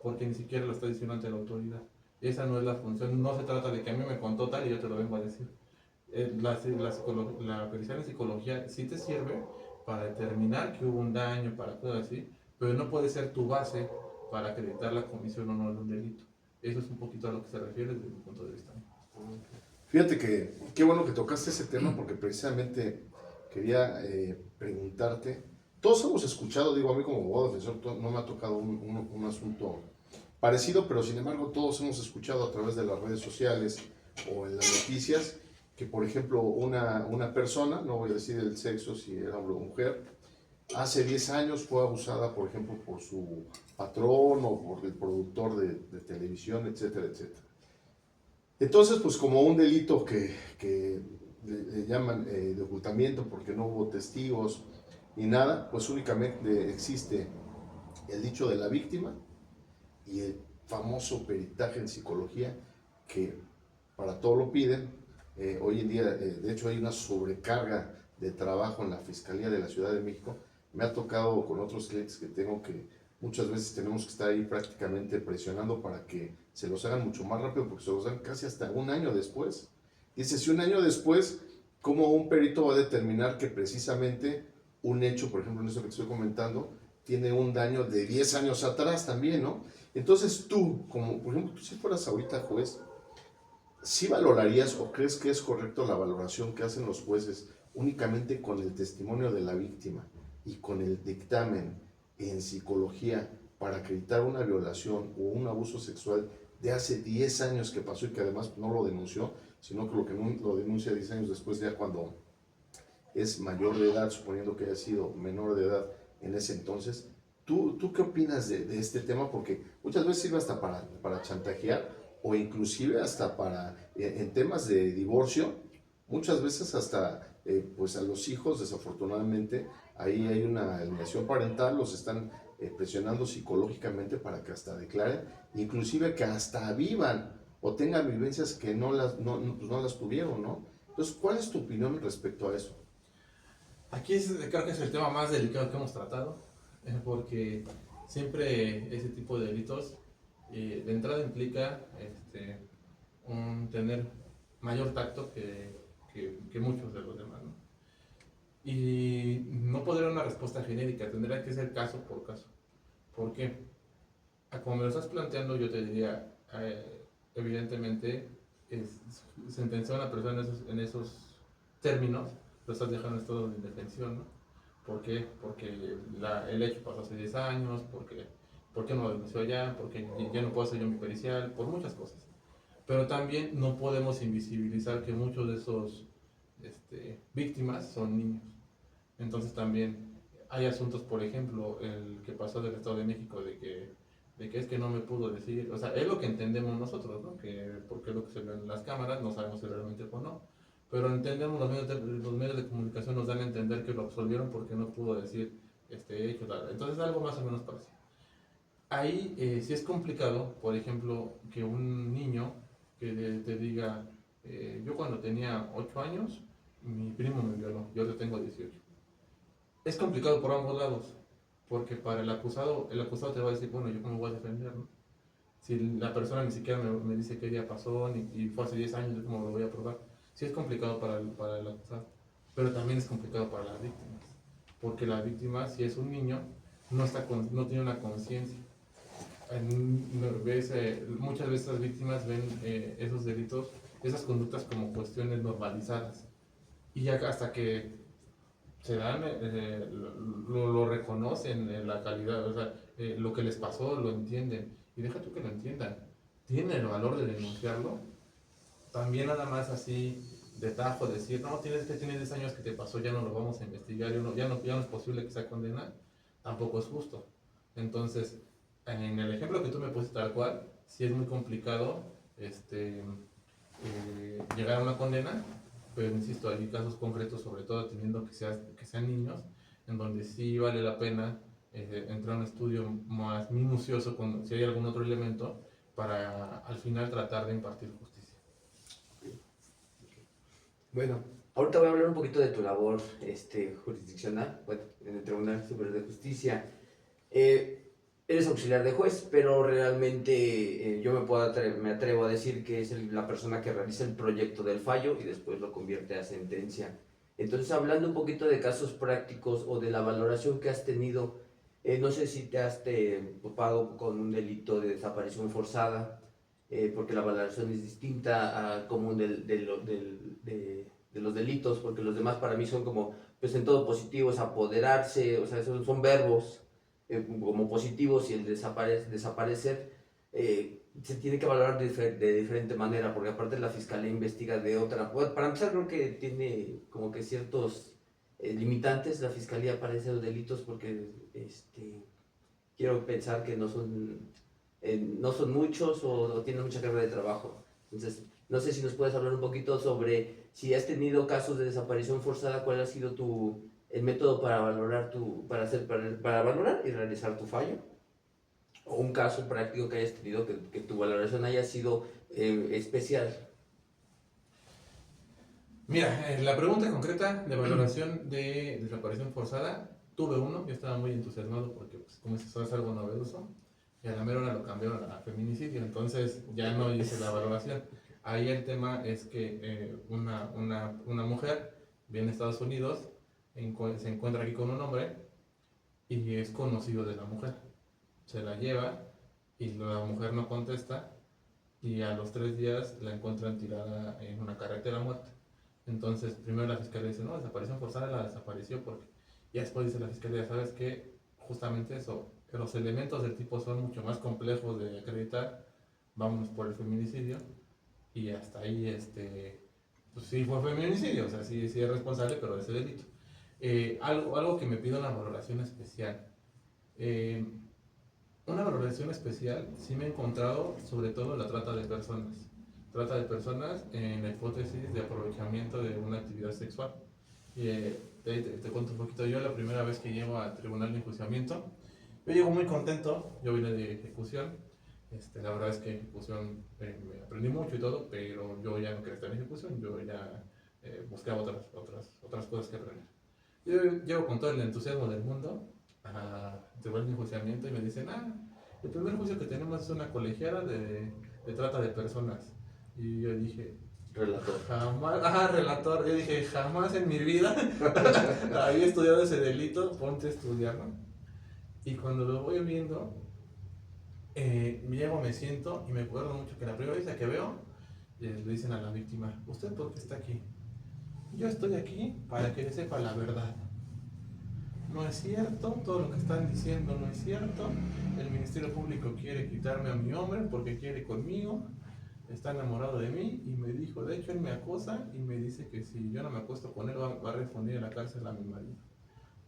porque ni siquiera lo está diciendo ante la autoridad. Esa no es la función, no se trata de que a mí me contó tal y yo te lo vengo a decir. La pericial en psicología sí te sirve para determinar que hubo un daño, para cosas así, pero no puede ser tu base para acreditar la comisión o no de un delito. Eso es un poquito a lo que se refiere desde mi punto de vista. Fíjate que qué bueno que tocaste ese tema, porque precisamente quería preguntarte. Todos hemos escuchado, digo, a mí como abogado defensor no me ha tocado un asunto parecido, pero sin embargo todos hemos escuchado a través de las redes sociales o en las noticias que, por ejemplo, una persona, no voy a decir el sexo, si era hombre o mujer, hace 10 años fue abusada, por ejemplo, por su patrón o por el productor de televisión, etcétera, etcétera. Entonces, pues como un delito que le llaman de ocultamiento porque no hubo testigos ni nada, pues únicamente existe el dicho de la víctima y el famoso peritaje en psicología, que para todo lo piden, Hoy en día, de hecho, hay una sobrecarga de trabajo en la Fiscalía de la Ciudad de México. Me ha tocado con otros clientes que tengo que muchas veces tenemos que estar ahí prácticamente presionando para que se los hagan mucho más rápido, porque se los dan casi hasta un año después. Dice, si un año después, ¿cómo un perito va a determinar que precisamente un hecho, por ejemplo, en eso que te estoy comentando, tiene un daño de 10 años atrás también, ¿no? Entonces tú, como por ejemplo, tú si fueras ahorita juez, ¿sí valorarías o crees que es correcto la valoración que hacen los jueces únicamente con el testimonio de la víctima y con el dictamen en psicología para acreditar una violación o un abuso sexual de hace 10 años que pasó y que además no lo denunció, sino que lo denuncia 10 años después, ya cuando es mayor de edad, suponiendo que haya sido menor de edad en ese entonces? ¿Tú qué opinas de este tema? Porque muchas veces sirve hasta para chantajear o inclusive hasta para, en temas de divorcio, muchas veces hasta pues a los hijos, desafortunadamente, ahí hay una alienación parental, los están presionando psicológicamente para que hasta declaren, inclusive que hasta vivan o tengan vivencias que pues no las tuvieron, ¿no? Entonces, ¿cuál es tu opinión respecto a eso? Aquí creo que es el tema más delicado que hemos tratado, porque siempre ese tipo de delitos de entrada implica tener mayor tacto que muchos de los demás, ¿no? Y no podría una respuesta genérica, tendría que ser caso por caso. ¿Por qué? Como me lo estás planteando, yo te diría, evidentemente, sentenciar a una persona en esos términos, lo estás dejando en estado de indefensión, ¿no? ¿Por qué? Porque el hecho pasó hace 10 años, porque no lo denunció ya, porque ya no puedo hacer yo mi pericial, por muchas cosas. Pero también no podemos invisibilizar que muchos de esos víctimas son niños. Entonces también hay asuntos, por ejemplo, el que pasó del Estado de México, de que es que no me pudo decir, o sea, es lo que entendemos nosotros, ¿no? Porque es lo que se ve en las cámaras, no sabemos si realmente fue o no, pero entendemos, los medios de comunicación nos dan a entender que lo absolvieron porque no pudo decir este hecho, tal. Entonces algo más o menos parecido. Ahí sí es complicado, por ejemplo, que un niño que te diga, yo cuando tenía 8 años, mi primo me violó, yo te tengo 18. Es complicado por ambos lados, porque para el acusado te va a decir, bueno, ¿yo cómo voy a defender, no? Si la persona ni siquiera me dice qué día pasó y fue hace 10 años, ¿yo cómo lo voy a probar? Sí es complicado para el acusado, pero también es complicado para las víctimas, porque la víctima, si es un niño, no tiene una conciencia. Muchas veces las víctimas ven esos delitos, esas conductas como cuestiones normalizadas, y ya hasta que se dan, lo reconocen en la calidad, o sea, lo que les pasó lo entienden, y deja tú que lo entiendan, tienen el valor de denunciarlo. También nada más así de tajo decir, no, tienes 10 años que te pasó, ya no lo vamos a investigar, ya no es posible que sea condena, tampoco es justo. Entonces, en el ejemplo que tú me pusiste tal cual, sí es muy complicado llegar a una condena, pero insisto, hay casos concretos, sobre todo teniendo que sean niños, en donde sí vale la pena entrar a un estudio más minucioso si hay algún otro elemento para al final tratar de impartir justicia. Bueno, ahorita voy a hablar un poquito de tu labor jurisdiccional, bueno, en el Tribunal Superior de Justicia. Eres auxiliar de juez, pero realmente yo me atrevo a decir que es la persona que realiza el proyecto del fallo y después lo convierte a sentencia. Entonces, hablando un poquito de casos prácticos o de la valoración que has tenido, no sé si te has topado con un delito de desaparición forzada, porque la valoración es distinta a común de los delitos, porque los demás para mí son como, pues en todo positivos, apoderarse, o sea, esos son verbos como positivos, y el desaparecer se tiene que valorar de diferente manera, porque aparte la fiscalía investiga de otra. Bueno, para empezar, creo que tiene como que ciertos limitantes la fiscalía para esos delitos, porque quiero pensar que no son muchos o tienen mucha carga de trabajo. Entonces, no sé si nos puedes hablar un poquito sobre si has tenido casos de desaparición forzada, cuál ha sido el método para para valorar y realizar tu fallo, o un caso práctico que hayas tenido que tu valoración haya sido especial. Mira, la pregunta concreta de valoración de desaparición forzada, tuve uno, yo estaba muy entusiasmado porque, pues, como eso es algo novedoso, y a la mera hora lo cambiaron a feminicidio, entonces ya no hice la valoración. Ahí el tema es que una mujer viene a Estados Unidos, se encuentra aquí con un hombre y es conocido de la mujer. Se la lleva y la mujer no contesta y a los 3 días la encuentran tirada en una carretera muerta. Entonces, primero la fiscalía dice, no, desaparición forzada, la desapareció porque... Y después dice la fiscalía, ¿sabes qué? Justamente eso, que los elementos del tipo son mucho más complejos de acreditar, vámonos por el feminicidio, y hasta ahí, pues sí fue feminicidio, o sea, sí, sí es responsable, pero de ese delito. Algo que me pido una valoración especial. Eh, una valoración especial sí me he encontrado sobre todo en la trata de personas. Trata de personas en la hipótesis de aprovechamiento de una actividad sexual. Te cuento un poquito, yo la primera vez que llego al tribunal de enjuiciamiento, yo llego muy contento, yo vine de ejecución, la verdad es que ejecución me aprendí mucho y todo, pero yo ya no quería estar en ejecución, yo ya buscaba otras cosas que aprender. Yo llego con todo el entusiasmo del mundo a tribunal de enjuiciamiento y me dicen, el primer juicio que tenemos es una colegiada de trata de personas. Y yo dije, Relator. jamás, relator, yo dije, jamás en mi vida había estudiado ese delito, ponte a estudiarlo. Y cuando lo voy viendo, me siento y me acuerdo mucho que la primera vez que veo, le dicen a la víctima, ¿usted por qué está aquí? Yo estoy aquí para que sepa la verdad. No es cierto, todo lo que están diciendo no es cierto. El Ministerio Público quiere quitarme a mi hombre porque quiere conmigo, está enamorado de mí y me dijo, de hecho él me acosa y me dice que si yo no me acuesto con él va a responder en la cárcel a mi marido.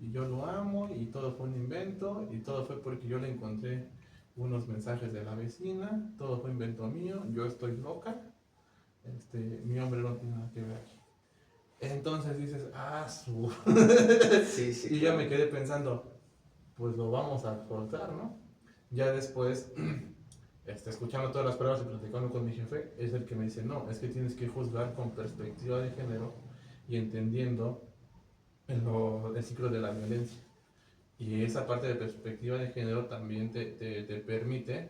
Y yo lo amo y todo fue un invento y todo fue porque yo le encontré unos mensajes de la vecina, todo fue invento mío, yo estoy loca, mi hombre no tiene nada que ver aquí. Entonces dices, su... Sí, sí, Y yo claro. me quedé pensando, pues lo vamos a cortar, ¿no? Ya después, escuchando todas las pruebas y platicando con mi jefe, es el que me dice, no, es que tienes que juzgar con perspectiva de género y entendiendo el ciclo de la violencia. Y esa parte de perspectiva de género también te permite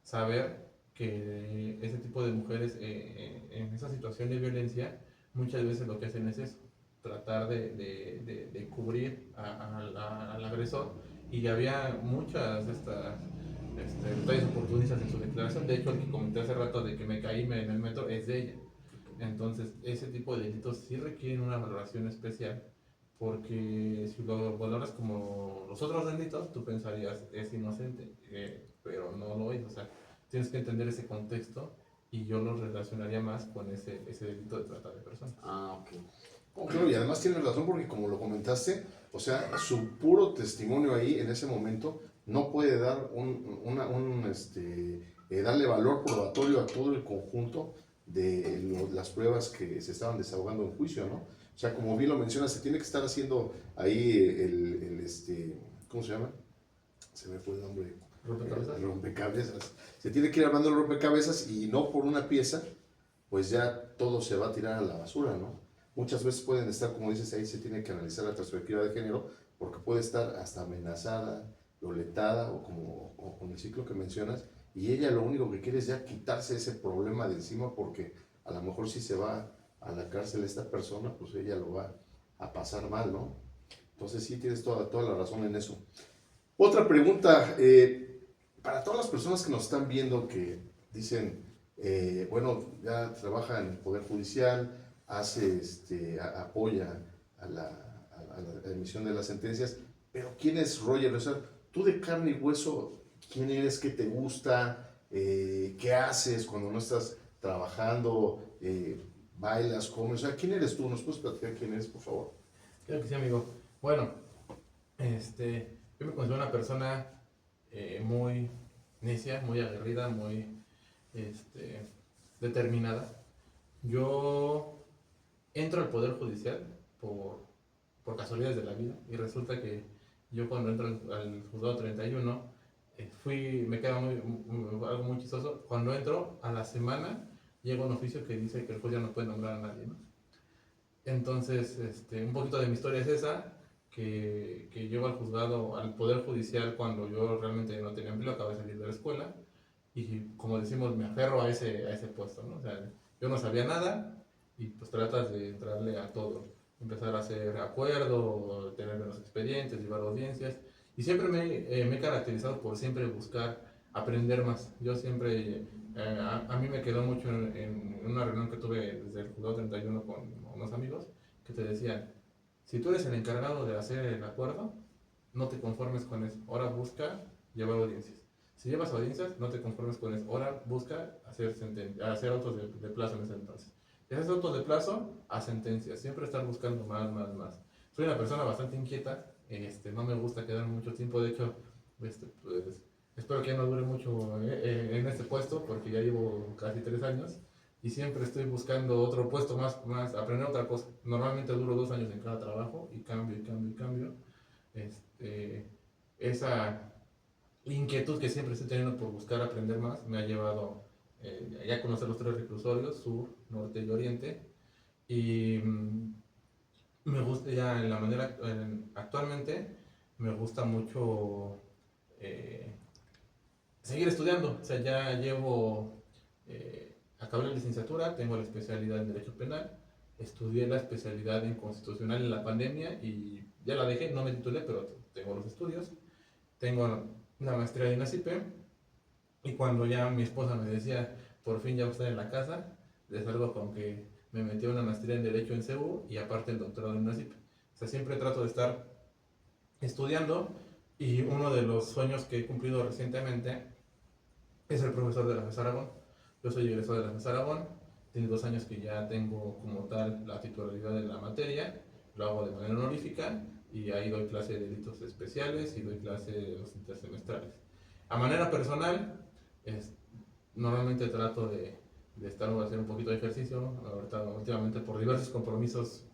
saber que ese tipo de mujeres en esa situación de violencia muchas veces lo que hacen es eso, tratar de cubrir al agresor. Y había muchas detalles oportunistas en su declaración. De hecho, el que comenté hace rato de que me caí en el metro es de ella. Entonces, ese tipo de delitos sí requieren una valoración especial, porque si lo valoras como los otros delitos, tú pensarías es inocente, pero no lo es. O sea, tienes que entender ese contexto y yo lo relacionaría más con ese delito de trata de personas. Ok. Oh, claro, y además tienes razón porque como lo comentaste, o sea, su puro testimonio ahí en ese momento no puede dar darle valor probatorio a todo el conjunto de las pruebas que se estaban desahogando en juicio, ¿no? O sea, como bien lo mencionas, se tiene que estar haciendo ahí ¿cómo se llama? Se me fue el nombre. ¿Rompecabezas? Rompecabezas. Se tiene que ir armando el rompecabezas y no por una pieza, pues ya todo se va a tirar a la basura, ¿no? Muchas veces pueden estar, como dices, ahí se tiene que analizar la perspectiva de género, porque puede estar hasta amenazada, violentada, o con el ciclo que mencionas, y ella lo único que quiere es ya quitarse ese problema de encima, porque a lo mejor si se va a la cárcel esta persona, pues ella lo va a pasar mal, ¿no? Entonces sí tienes toda la razón en eso. Otra pregunta, para todas las personas que nos están viendo que dicen, bueno, ya trabaja en el Poder Judicial, apoya a la emisión de las sentencias, pero ¿quién es Roger? O sea, tú de carne y hueso, ¿quién eres? ¿Qué te gusta? ¿Qué haces cuando no estás trabajando? ¿Bailas? ¿Comes? O sea, ¿quién eres tú? ¿Nos puedes platicar quién eres, por favor? Creo que sí, amigo. Bueno, yo me considero una persona muy necia, muy aguerrida, muy determinada. Yo entro al Poder Judicial por casualidades de la vida y resulta que yo cuando entro al juzgado 31 me queda algo muy chistoso. Cuando entro a la semana llega un oficio que dice que el juez ya no puede nombrar a nadie, ¿no? Entonces, un poquito de mi historia es esa, que llego al juzgado, al Poder Judicial cuando yo realmente no tenía empleo, acabé de salir de la escuela, y como decimos, me aferro a ese puesto, ¿no? O sea, yo no sabía nada, y pues tratas de entrarle a todo, empezar a hacer acuerdos, tener menos expedientes, llevar audiencias, y siempre me he caracterizado por siempre buscar aprender más. Yo siempre, a mí me quedó mucho en una reunión que tuve desde el juzgado 31 con unos amigos, que te decían, si tú eres el encargado de hacer el acuerdo, no te conformes con eso, ahora busca llevar audiencias. Si llevas audiencias, no te conformes con eso, ahora busca hacer autos de plazo en ese entonces. Si haces autos de plazo, a sentencias, siempre estar buscando más, más, más. Soy una persona bastante inquieta, no me gusta quedarme mucho tiempo, de hecho, pues, espero que ya no dure mucho en este puesto, porque ya llevo casi 3 años, y siempre estoy buscando otro puesto más, aprender otra cosa. Normalmente duro 2 años en cada trabajo, y cambio, y cambio, y cambio. Esa inquietud que siempre estoy teniendo por buscar aprender más me ha llevado ya a conocer los 3 reclusorios, sur, norte y oriente, y me gusta ya en la manera, actualmente me gusta mucho seguir estudiando. O sea, ya llevo, acabé la licenciatura, tengo la especialidad en Derecho Penal, estudié la especialidad en Constitucional en la pandemia y ya la dejé, no me titulé, pero tengo los estudios. Tengo una maestría en INACIPE, y cuando ya mi esposa me decía, por fin ya voy a estar en la casa, les salgo con que me metí a una maestría en Derecho en CEU y aparte el doctorado en INACIPE. O sea, siempre trato de estar estudiando, y uno de los sueños que he cumplido recientemente es el profesor de la FES Aragón. Yo soy egresado de la FES Aragón, tiene 2 años que ya tengo como tal la titularidad de la materia, lo hago de manera honorífica, y ahí doy clase de delitos especiales y doy clase de los intersemestrales. A manera personal, es, normalmente trato de estar o hacer un poquito de ejercicio. Ahorita, últimamente por diversos compromisos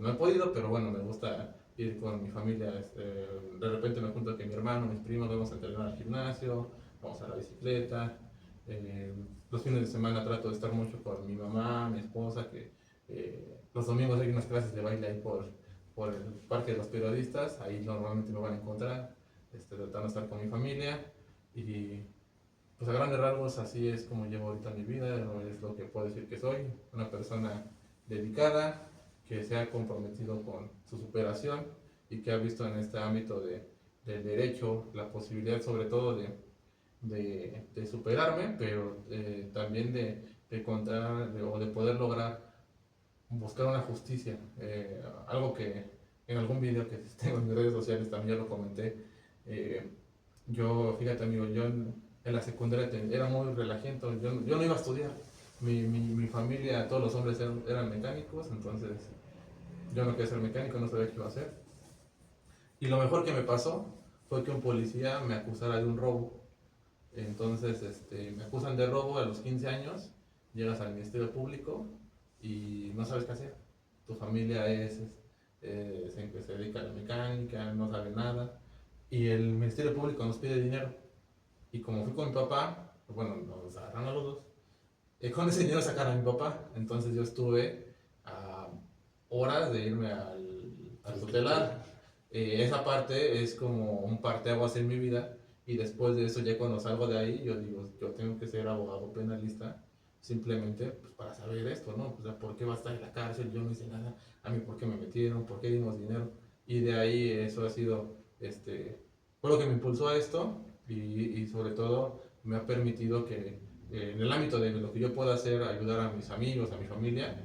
no he podido, pero bueno, me gusta ir con mi familia. De repente me junto con mi hermano, mis primos, vamos a entrenar al gimnasio, vamos a la bicicleta. Los fines de semana trato de estar mucho con mi mamá, mi esposa, que los domingos hay unas clases de baile ahí por el Parque de los Periodistas, ahí normalmente me van a encontrar, tratando de estar con mi familia. Y pues a grandes rasgos así es como llevo ahorita mi vida, es lo que puedo decir que soy, una persona dedicada, que se ha comprometido con su superación y que ha visto en este ámbito del derecho la posibilidad sobre todo de superarme, pero también de contar o de poder lograr buscar una justicia. Algo que en algún video que tengo en mis redes sociales también ya lo comenté. Yo, fíjate amigo, yo en la secundaria era muy relajiento, yo no iba a estudiar. Mi familia, todos los hombres eran mecánicos, entonces yo no quería ser mecánico, no sabía qué iba a hacer. Y lo mejor que me pasó fue que un policía me acusara de un robo. Entonces, me acusan de robo a los 15 años, llegas al Ministerio Público y no sabes qué hacer. Tu familia se dedica a la mecánica, no sabe nada. Y el Ministerio Público nos pide dinero. Y como fui con mi papá, pues bueno, nos agarraron a los dos. Con ese dinero sacaron a mi papá. Entonces yo estuve a horas de irme al tutelar. Esa parte es como un parteaguas en mi vida, y después de eso, ya cuando salgo de ahí, yo digo, yo tengo que ser abogado penalista, simplemente pues, para saber esto, ¿no? O sea, ¿por qué va a estar en la cárcel? Yo no hice nada, a mí, ¿por qué me metieron? ¿Por qué dimos dinero? Y de ahí eso ha sido, fue lo que me impulsó a esto, y sobre todo me ha permitido que en el ámbito de lo que yo pueda hacer, ayudar a mis amigos, a mi familia,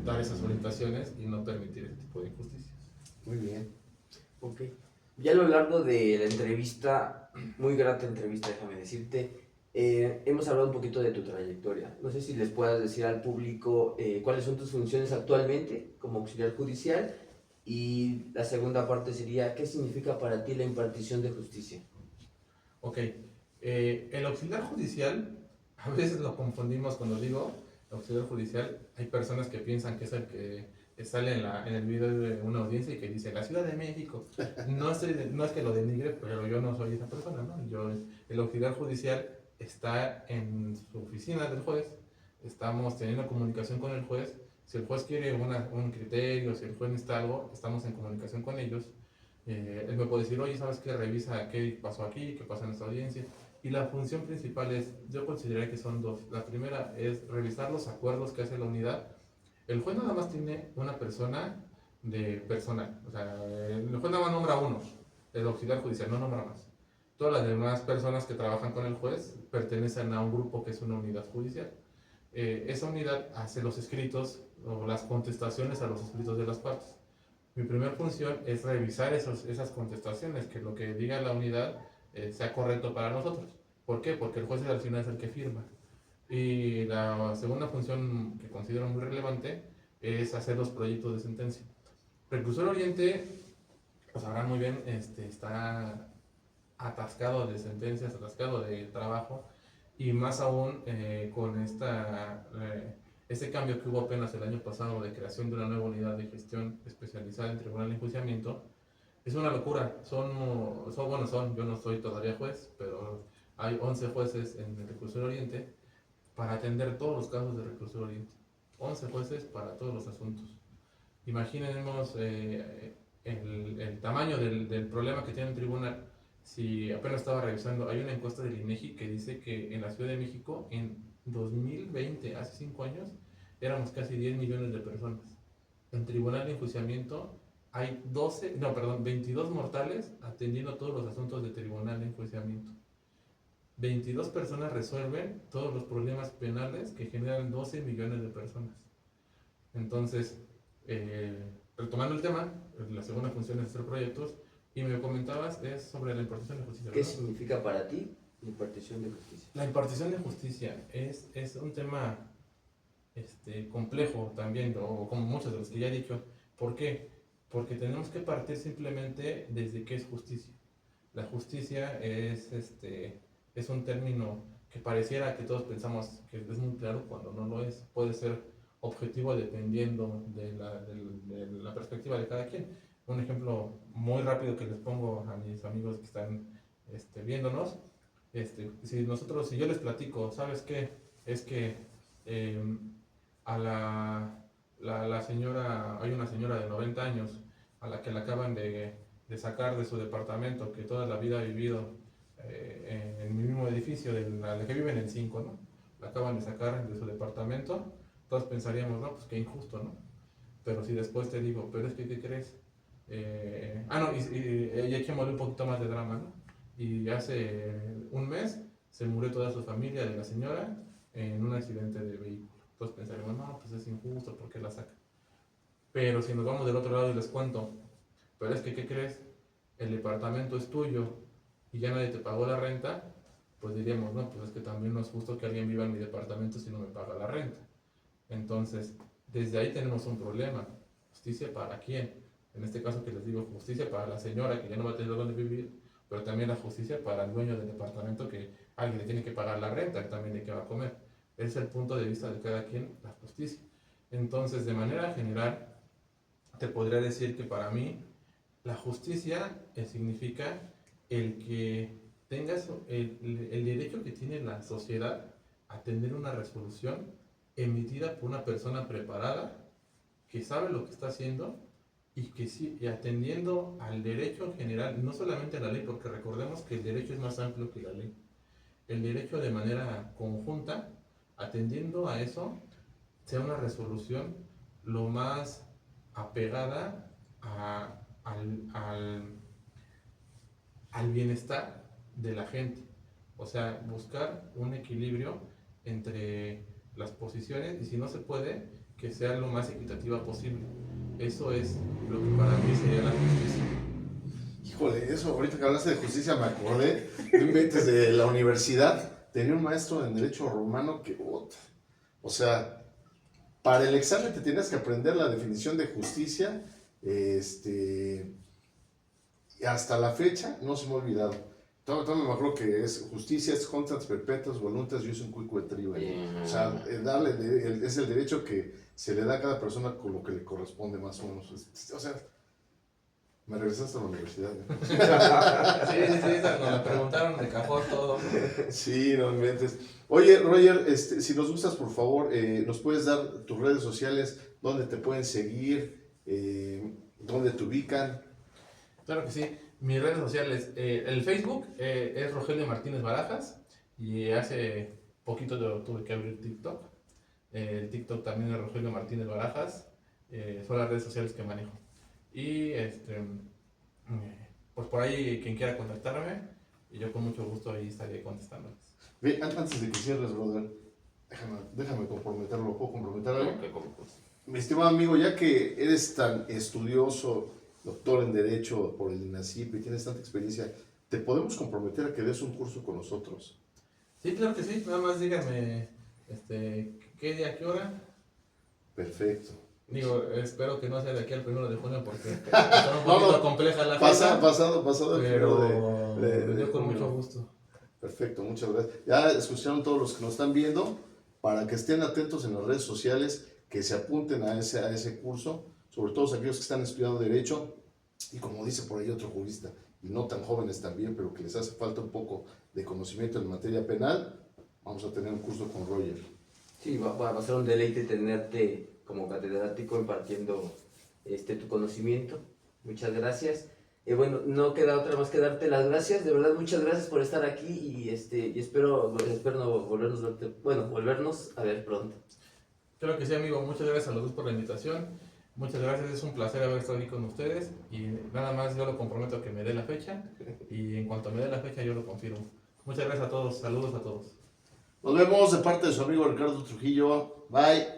dar esas orientaciones y no permitir ese tipo de injusticias. Muy bien. Ok. Ya a lo largo de la entrevista, muy grata entrevista, déjame decirte, hemos hablado un poquito de tu trayectoria. No sé si les puedas decir al público cuáles son tus funciones actualmente como auxiliar judicial, y la segunda parte sería, ¿qué significa para ti la impartición de justicia? Ok. El auxiliar judicial, a veces lo confundimos cuando digo auxiliar judicial. Hay personas que piensan que es el que sale en el video de una audiencia y que dice la Ciudad de México. No es que lo denigre, pero yo no soy esa persona, ¿no? El auxiliar judicial está en su oficina del juez, estamos teniendo comunicación con el juez. Si el juez quiere un criterio, si el juez necesita algo, estamos en comunicación con ellos. Él me puede decir, oye, ¿sabes qué? Revisa qué pasó aquí, qué pasó en esta audiencia. Y la función principal es, yo consideraría que son dos. La primera es revisar los acuerdos que hace la unidad. El juez nada más tiene una persona de personal. O sea, el juez nada más nombra uno, el auxiliar judicial, no nombra más. Todas las demás personas que trabajan con el juez pertenecen a un grupo que es una unidad judicial. Esa unidad hace los escritos o las contestaciones a los escritos de las partes. Mi primera función es revisar esas contestaciones, que lo que diga la unidad sea correcto para nosotros. ¿Por qué? Porque el juez al final es el que firma. Y la segunda función que considero muy relevante es hacer los proyectos de sentencia. Reclusorio Oriente, pues sabrán muy bien, está atascado de sentencias, atascado de trabajo, y más aún con este cambio que hubo apenas el año pasado de creación de una nueva unidad de gestión especializada en tribunal de enjuiciamiento. Es una locura. Yo no soy todavía juez, pero hay 11 jueces en el Reclusorio Oriente para atender todos los casos de Reclusorio Oriente. 11 jueces para todos los asuntos. Imaginemos el tamaño del problema que tiene el tribunal. Si apenas estaba revisando, hay una encuesta del INEGI que dice que en la Ciudad de México, en 2020, hace 5 años, éramos casi 10 millones de personas. En tribunal de enjuiciamiento hay 22 mortales atendiendo todos los asuntos de tribunal de enjuiciamiento. 22 personas resuelven todos los problemas penales que generan 12 millones de personas. Entonces, retomando el tema, la segunda función es hacer proyectos, y me comentabas es sobre la impartición de justicia. ¿Qué ¿verdad? significa para ti la impartición de justicia? La impartición de justicia es un tema complejo también, o como muchos de los que ya he dicho. ¿Por qué? Porque tenemos que partir simplemente desde qué es justicia. La justicia es un término que pareciera que todos pensamos que es muy claro cuando no lo es. Puede ser objetivo dependiendo de la perspectiva de cada quien. Un ejemplo muy rápido que les pongo a mis amigos que están viéndonos, si yo les platico, ¿sabes qué? Es que a la señora, hay una señora de 90 años a la que le acaban de sacar de su departamento, que toda la vida ha vivido en el mismo edificio, la que vive en el 5, ¿no? La acaban de sacar de su departamento, todos pensaríamos, no, pues qué injusto, ¿no? Pero si después te digo, pero es que, ¿qué crees? Y echémosle un poquito más de drama, ¿no? Y hace un mes se murió toda su familia de la señora en un accidente de vehículo. Entonces pensaríamos, no, pues es injusto, ¿por qué la saca? Pero si nos vamos del otro lado y les cuento, pero es que, ¿qué crees? El departamento es tuyo y ya nadie te pagó la renta, pues diríamos, no, pues es que también no es justo que alguien viva en mi departamento si no me paga la renta. Entonces, desde ahí tenemos un problema. ¿Justicia para quién? En este caso que les digo, justicia para la señora que ya no va a tener dónde vivir, pero también la justicia para el dueño del departamento que alguien le tiene que pagar la renta, también de qué va a comer. Ese es el punto de vista de cada quien, la justicia. Entonces, de manera general, te podría decir que para mí la justicia significa el que tengas el derecho que tiene la sociedad a tener una resolución emitida por una persona preparada que sabe lo que está haciendo y que sí, y atendiendo al derecho en general, no solamente a la ley, porque recordemos que el derecho es más amplio que la ley. El derecho de manera conjunta, atendiendo a eso, sea una resolución lo más apegada al bienestar de la gente. O sea, buscar un equilibrio entre las posiciones y si no se puede, que sea lo más equitativa posible. Eso es lo que para mí sería la justicia. Híjole, eso, ahorita que hablaste de justicia me acordé de la universidad. Tenía un maestro en Derecho Romano que, o sea, para el examen te tenías que aprender la definición de justicia, hasta la fecha no se me ha olvidado. Todavía me acuerdo que es justicia, es contras perpetuas, voluntas, ius cuique et tribu. O sea, es el derecho que se le da a cada persona con lo que le corresponde más o menos. O sea, Me regresaste a la universidad. Sí, nos la preguntaron de cajón todo. Sí, no inventes. Oye, Roger, si nos gustas, por favor, nos puedes dar tus redes sociales, dónde te pueden seguir, dónde te ubican. Claro que sí. Mis redes sociales, el Facebook es Rogelio Martínez Barajas y hace poquito tuve que abrir TikTok. El TikTok también es Rogelio Martínez Barajas. Son las redes sociales que manejo. Y pues por ahí quien quiera contactarme, y yo con mucho gusto ahí estaré contestándoles. Ve, antes de que cierres, brother, déjame comprometerlo. ¿Puedo comprometerlo? Mi estimado amigo, ya que eres tan estudioso, doctor en Derecho por el INACIP y tienes tanta experiencia, ¿te podemos comprometer a que des un curso con nosotros? Sí, claro que sí. Nada más dígame qué día, qué hora. Perfecto. Digo, espero que no sea de aquí al 1 de junio porque está un poquito compleja la fecha. Pasado el Pero de yo con junio. mucho gusto. Perfecto, muchas gracias. Ya escucharon todos los que nos están viendo, para que estén atentos en las redes sociales, que se apunten a ese curso, sobre todo aquellos que están estudiando Derecho, y como dice por ahí otro jurista, y no tan jóvenes también, pero que les hace falta un poco de conocimiento en materia penal, vamos a tener un curso con Roger. Sí, va a ser un deleite tenerte como catedrático impartiendo tu conocimiento. Muchas gracias. Bueno, no queda otra más que darte las gracias. De verdad, muchas gracias por estar aquí y espero no volvernos a ver pronto. Claro que sí, amigo. Muchas gracias a los dos por la invitación. Muchas gracias, es un placer haber estado aquí con ustedes. Y nada más yo lo comprometo a que me dé la fecha. Y en cuanto me dé la fecha, yo lo confirmo. Muchas gracias a todos. Saludos a todos. Nos vemos de parte de su amigo Ricardo Trujillo. Bye.